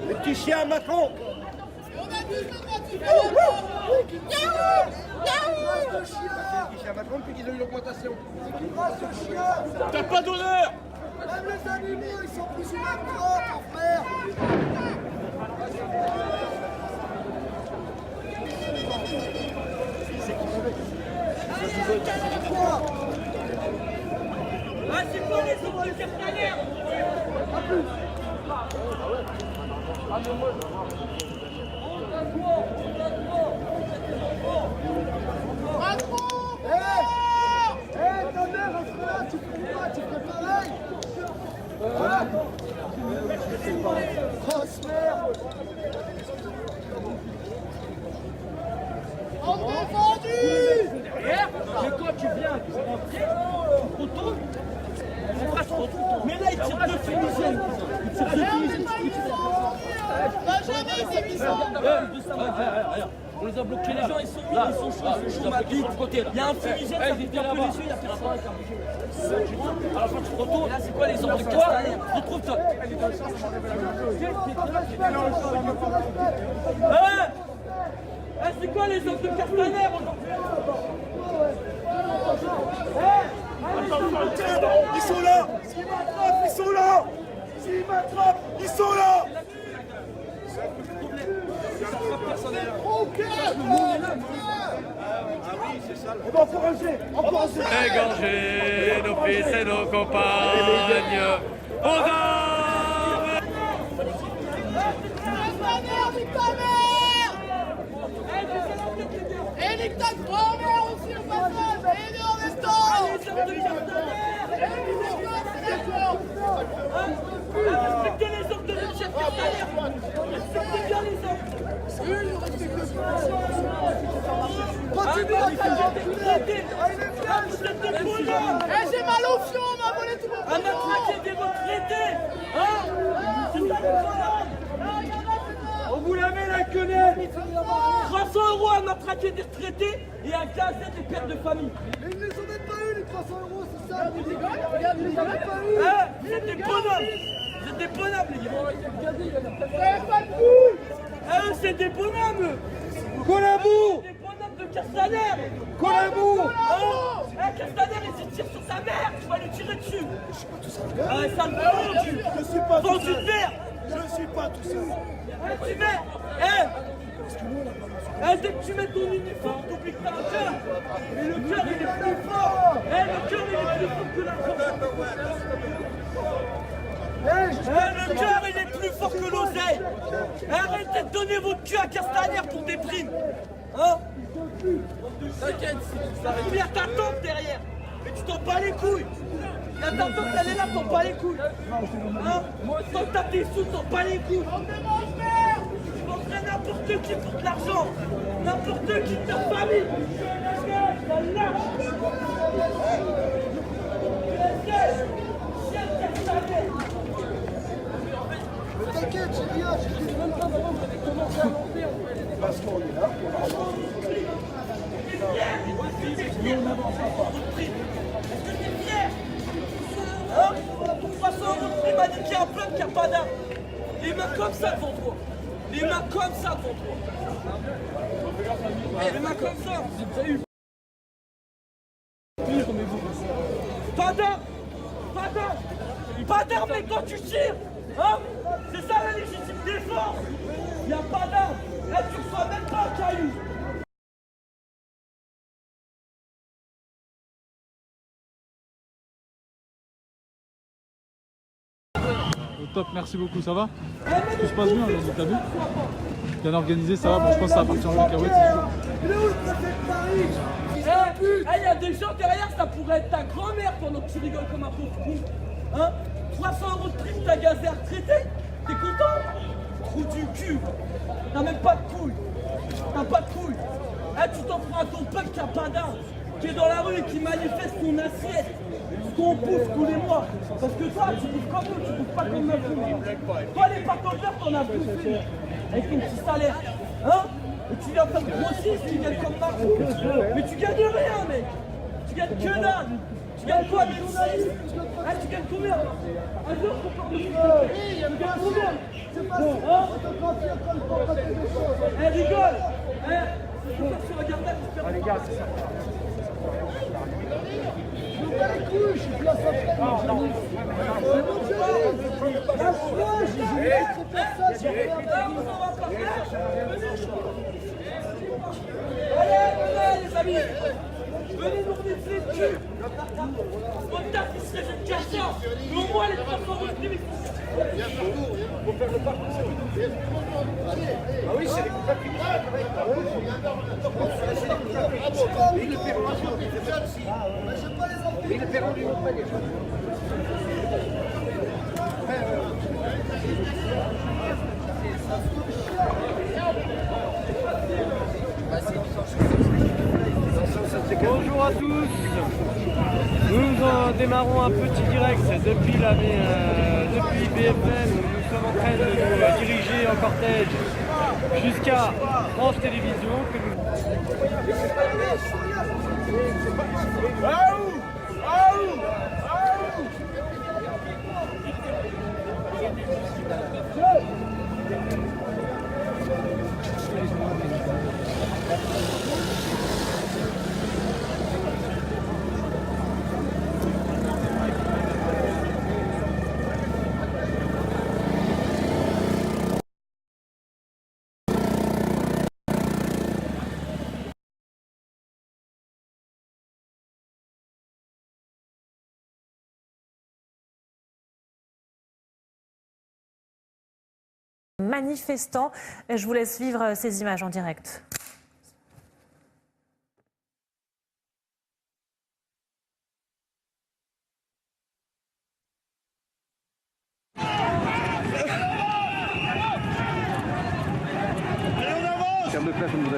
Les petits chiens à Macron. On a vu ce que tu fais. C'est les petits chiens à Macron depuis qu'ils ont eu l'augmentation. C'est qui passe ce chien. T'as pas d'honneur. Même les animaux, ils sont plus humains que toi, mon frère. Ah, c'est quoi les autres caractères? Ta mère, reste là, tu fais quoi? Tu fais pareil. Grosse merde. On défendu. Derrière, mais quand tu viens, tu retournes. Mais là, il tire deux Tunisiennes. Il tire deux Tunisiennes. On les a bloqués, les gens, ils sont là, ils sont chauds, ils sont chauds. Il y a un Tunisien, ça fait taper les yeux, il y a personne. Alors quand tu retournes, là, c'est quoi les ordres de toi? Retrouve-toi. C'est quoi les ordres de Castaner aujourd'hui? Ils sont là. S'ils m'attrapent, ils sont là. S'ils m'attrapent, ils sont là. Égorger nos fils et nos compagnes aux armes. Et nique ta grand-mère aussi au passage. Et nous en restant. Respectez les ordres de notre chef Castaner. Respectez bien les ordres. J'ai mal au fion, on m'a volé tout mon Un matraqué des retraités. On vous la met la quenelle. 300 € à matraquer des retraités et un gazet des pères de famille. Mais ils ne les ont même pas eu, les 300 €, c'est ça. Ils les ont même pas eu. Vous êtes des bonhommes. Vous êtes des bonhommes, les gars. Eux, c'est des bonhommes. Colabou. Des bonhommes de Castaner. Colabou. Castaner, il se tire sur sa mère. Tu vas lui tirer dessus. Ah, ça me Je suis pas tout vendu de seul. verre. Je suis pas tout seul. Tu mets. Dès que tu mets ton uniforme, t'oublies que t'as un cœur. Mais le cœur, il est plus fort. Le cœur, il est plus fort que l'argent. Le cœur, il est plus fort que l'oseille. Arrêtez de donner votre cul à Castaner pour des primes. Hein? T'inquiète, il y a ta tante derrière. Mais tu t'en bats les couilles. Il y a ta tante, elle est là, t'en bats les couilles. Hein? Tant que t'as tes sous, t'en bats les couilles. Je montrerai n'importe qui pour de l'argent. N'importe qui de ta famille. Ça lâche. T'inquiète, j'ai rien, j'ai même pas commencé à monter. Parce qu'on est là pour Est-ce que t'es fier? paniquer un peuple qui n'a pas d'armes. Les mains comme ça devant toi. Les mains comme ça devant toi. Les mains comme ça. Pas d'armes. Pas d'armes. Pas d'armes, mais quand tu tires, hein, c'est ça la légitime défense. Il n'y a pas d'armes. Là, tu reçois même pas un caillou. Au top, merci beaucoup, ça va? Tout se passe bien aujourd'hui, t'as vu? Bien organisé, ça va, bon je pense que ça va partir en cacahuète, c'est sûr. Il y a des gens derrière, ça pourrait être ta grand-mère pendant que tu rigoles comme un pauvre con. Hein, 300 € de prime, t'as gazé à retraiter. T'es content? Trou du cul. T'as même pas de couilles. T'as pas de couilles. Tu t'en prends à ton peuple qui a pas d'armes, qui est dans la rue et qui manifeste ton assiette. Ce qu'on bouffe tous les mois. Parce que toi, tu bouffes comme nous, tu bouffes pas comme ma fille. Toi, les pâtes t'en as bouffé. Avec ton petit salaire. Hein? Et tu viens faire grossiste, tu gagnes comme Macron. Mais tu gagnes rien, mec. Tu gagnes que dalle. Tu gagnes quoi, 1006? Tu gagnes combien? Un jour, tu gagnes combien? C'est pas ça. Rigole. Sur la garde, les gars, c'est ça. Je me bats les couilles, je suis plus à sa frère. Non. Allez, les amis. Venez nous renifler le cul. Votre taf, il serait une question. Mais au moins, les 300 € de prime, faut faire le parc. Ah oui, c'est les contrats qui Bonjour à tous. Nous démarrons un petit direct depuis BFM. Nous sommes en train de nous diriger en cortège jusqu'à France Télévisions. Manifestants. Je vous laisse vivre ces images en direct. Allez, on avance. Carte de place, on nous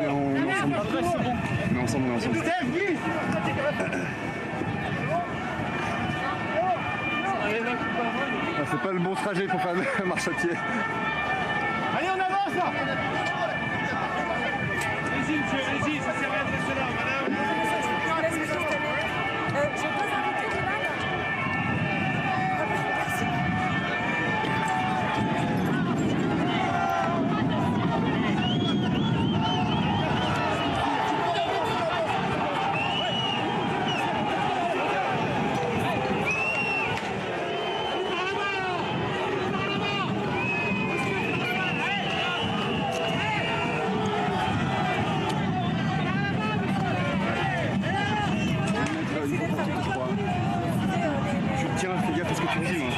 On est ensemble. C'est pas le bon trajet pour faire la marche à pied. Allez, on avance là. Allez-y, monsieur, allez-y, ça sert à rien de rester là, madame. Tiens, fais gaffe à ce que tu dis, moi.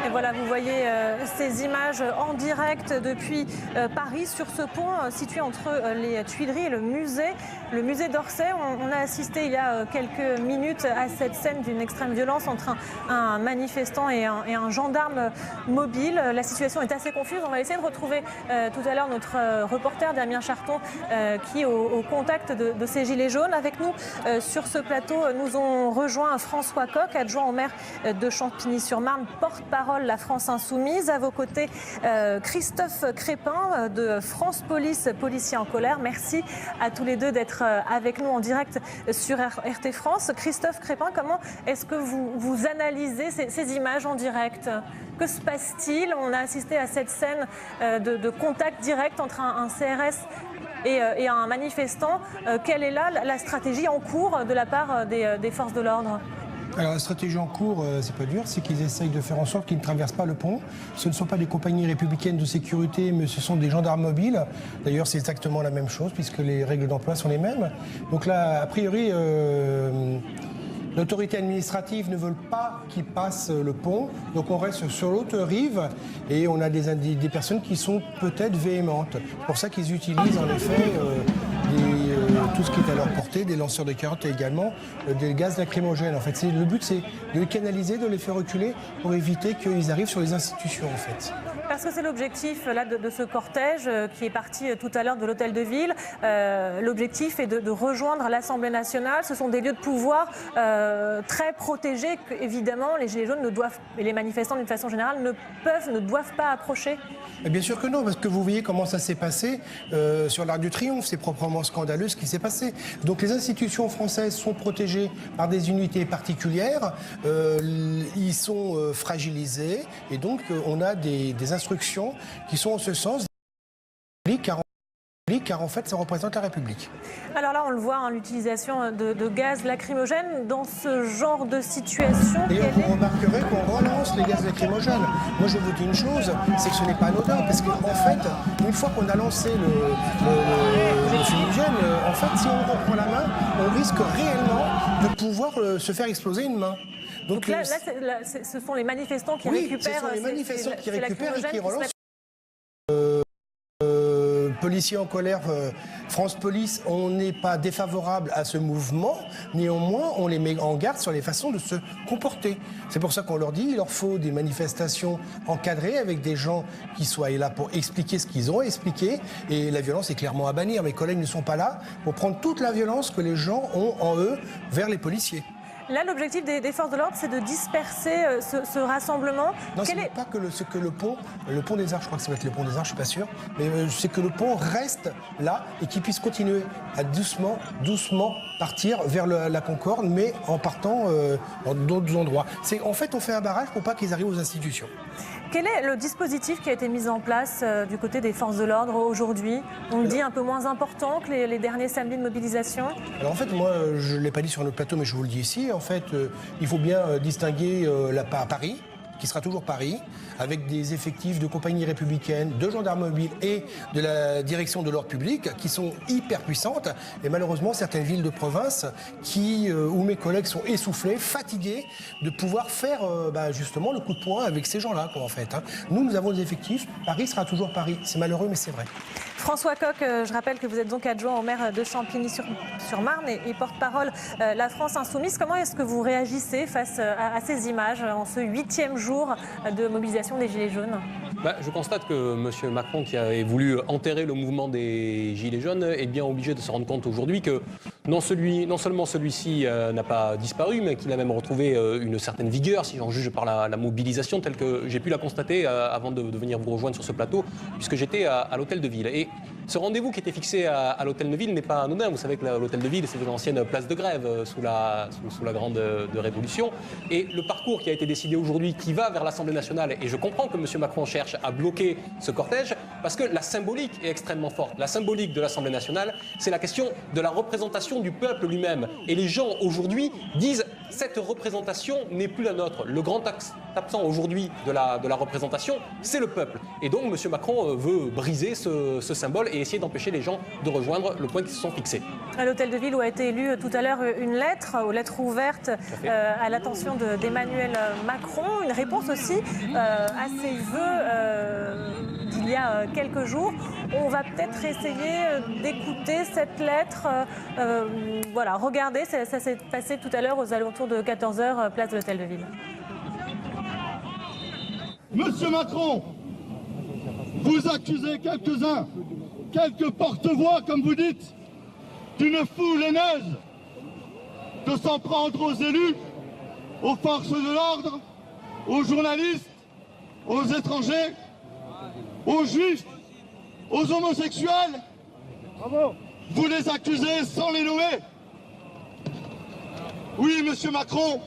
Voilà, vous voyez ces images en direct depuis Paris, sur ce pont situé entre les Tuileries et le musée d'Orsay. On a assisté il y a quelques minutes à cette scène d'une extrême violence entre un manifestant et un gendarme mobile. La situation est assez confuse. On va essayer de retrouver tout à l'heure notre reporter Damien Charton qui est au contact de ces gilets jaunes. Avec nous sur ce plateau, nous ont rejoint François Coq, adjoint au maire de Champigny-sur-Marne, porte-parole La France Insoumise. À vos côtés, Christophe Crépin de France Police, policiers en colère. Merci à tous les deux d'être avec nous en direct sur RT France. Christophe Crépin, comment est-ce que vous analysez ces images en direct ? Que se passe-t-il ? On a assisté à cette scène de contact direct entre un CRS et un manifestant. Quelle est là la stratégie en cours de la part des forces de l'ordre ? Alors la stratégie en cours, c'est pas dur, c'est qu'ils essayent de faire en sorte qu'ils ne traversent pas le pont. Ce ne sont pas des compagnies républicaines de sécurité, mais ce sont des gendarmes mobiles. D'ailleurs, c'est exactement la même chose, puisque les règles d'emploi sont les mêmes. Donc là, a priori, l'autorité administrative ne veut pas qu'ils passent le pont. Donc on reste sur l'autre rive et on a des personnes qui sont peut-être véhémentes. C'est pour ça qu'ils utilisent en effet tout ce qui est à leur portée, des lanceurs de carottes et également des gaz lacrymogènes. En fait, le but, c'est de les canaliser, de les faire reculer pour éviter qu'ils arrivent sur les institutions, en fait. Parce que c'est l'objectif là de ce cortège qui est parti tout à l'heure de l'hôtel de ville. L'objectif est de rejoindre l'Assemblée nationale. Ce sont des lieux de pouvoir très protégés que, évidemment, les gilets jaunes et les manifestants d'une façon générale ne doivent pas approcher. Et bien sûr que non, parce que vous voyez comment ça s'est passé sur l'Arc du Triomphe. C'est proprement scandaleux ce qui s'est passé. Donc les institutions françaises sont protégées par des unités particulières. Ils sont fragilisés et donc on a des instructions instructions qui sont en ce sens, car en fait ça représente la République. Alors là on le voit, hein, l'utilisation de gaz lacrymogène dans ce genre de situation. D'ailleurs vous remarquerez qu'on relance les gaz lacrymogènes. Moi je vous dis une chose, c'est que ce n'est pas anodin, parce qu'en fait, une fois qu'on a lancé le fumigène, en fait si on reprend la main, on risque réellement de pouvoir se faire exploser une main. Donc là ce sont les manifestants qui récupèrent. Ce sont les manifestants qui récupèrent et qui relancent. Policiers en colère, France Police, on n'est pas défavorable à ce mouvement, néanmoins on les met en garde sur les façons de se comporter. C'est pour ça qu'on leur dit il leur faut des manifestations encadrées avec des gens qui soient là pour expliquer ce qu'ils ont à expliquer, et la violence est clairement à bannir. Mes collègues ne sont pas là pour prendre toute la violence que les gens ont en eux vers les policiers. Là, l'objectif des forces de l'ordre, c'est de disperser ce rassemblement. Non, ce n'est pas que le pont des Arts, je crois que ça va être le pont des Arts, je ne suis pas sûr, mais c'est que le pont reste là et qu'il puisse continuer à doucement partir vers la Concorde, mais en partant dans d'autres endroits. En fait, on fait un barrage pour pas qu'ils arrivent aux institutions. Quel est le dispositif qui a été mis en place du côté des forces de l'ordre aujourd'hui? On le dit un peu moins important que les derniers samedis de mobilisation. Alors en fait, moi, je ne l'ai pas dit sur notre plateau, mais je vous le dis ici. En fait, il faut bien distinguer Paris, qui sera toujours Paris, avec des effectifs de compagnie républicaine, de gendarmes mobiles et de la direction de l'ordre public qui sont hyper puissantes. Et malheureusement, certaines villes de province où mes collègues sont essoufflés, fatigués de pouvoir faire justement le coup de poing avec ces gens-là, en fait. Nous avons des effectifs. Paris sera toujours Paris. C'est malheureux, mais c'est vrai. François Coq, je rappelle que vous êtes donc adjoint au maire de Champigny-sur-Marne et porte-parole La France Insoumise. Comment est-ce que vous réagissez face à ces images en ce 8e jour de mobilisation des Gilets jaunes? Je constate que M. Macron, qui avait voulu enterrer le mouvement des Gilets jaunes, est bien obligé de se rendre compte aujourd'hui que non seulement celui-ci n'a pas disparu, mais qu'il a même retrouvé une certaine vigueur, si j'en juge par la mobilisation, telle que j'ai pu la constater avant de venir vous rejoindre sur ce plateau, puisque j'étais à l'Hôtel de Ville. Et ce rendez-vous qui était fixé à l'Hôtel de Ville n'est pas anodin. Vous savez que l'Hôtel de Ville, c'est une ancienne place de grève sous la Grande Révolution. Et le parcours qui a été décidé aujourd'hui, qui va vers l'Assemblée nationale, et je comprends que M. Macron cherche à bloquer ce cortège, parce que la symbolique est extrêmement forte. La symbolique de l'Assemblée nationale, c'est la question de la représentation du peuple lui-même. Et les gens aujourd'hui disent cette représentation n'est plus la nôtre. Le grand absent aujourd'hui de la représentation, c'est le peuple. Et donc M. Macron veut briser ce symbole et essayer d'empêcher les gens de rejoindre le point qu'ils se sont fixés. À l'Hôtel de Ville où a été élue tout à l'heure une lettre, aux lettres ouvertes à l'attention d'Emmanuel Macron, une réponse aussi à ses vœux d'il y a quelques jours. On va peut-être essayer d'écouter cette lettre. Voilà, regardez, ça s'est passé tout à l'heure aux alentours de 14h, place de l'Hôtel de Ville. Monsieur Macron, vous accusez quelques-uns, quelques porte-voix, comme vous dites, d'une foule haineuse, de s'en prendre aux élus, aux forces de l'ordre, aux journalistes, aux étrangers, aux juifs, aux homosexuels. Bravo. Vous les accusez sans les nommer. Oui, monsieur Macron,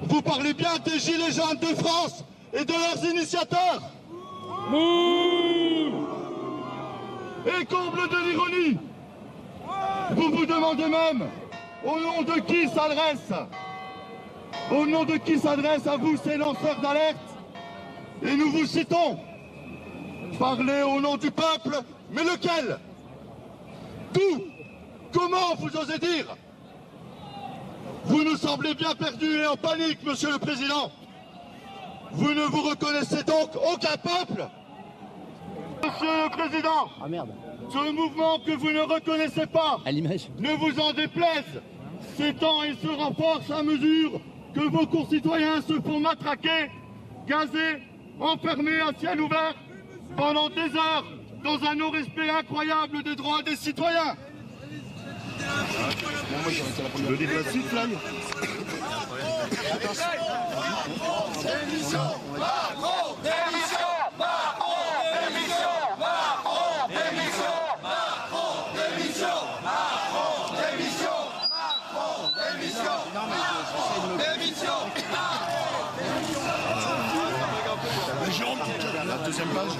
vous parlez bien des Gilets jaunes de France et de leurs initiateurs. Et comble de l'ironie, vous vous demandez même au nom de qui s'adresse. Au nom de qui s'adresse à vous ces lanceurs d'alerte. Et nous vous citons. Parlez au nom du peuple, mais lequel? D'où? Comment vous osez dire? Vous nous semblez bien perdus et en panique, Monsieur le Président. Vous ne vous reconnaissez donc aucun peuple? Monsieur le Président, ce mouvement que vous ne reconnaissez pas, ne vous en déplaise, s'étend et se renforce à mesure que vos concitoyens se font matraquer, gazés, enfermés à ciel ouvert pendant des heures dans un non-respect incroyable des droits des citoyens. Tu veux déplacer le fly? Démission Macron, démission Macron, démission Macron, démission Macron, démission Macron, démission Macron, démission Macron, démission Macron. deuxième page.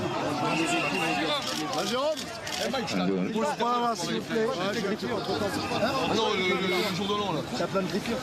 Jérôme bouge pas là, s'il vous plaît. Ah non, le jour de l'an là. T'as plein de griffures.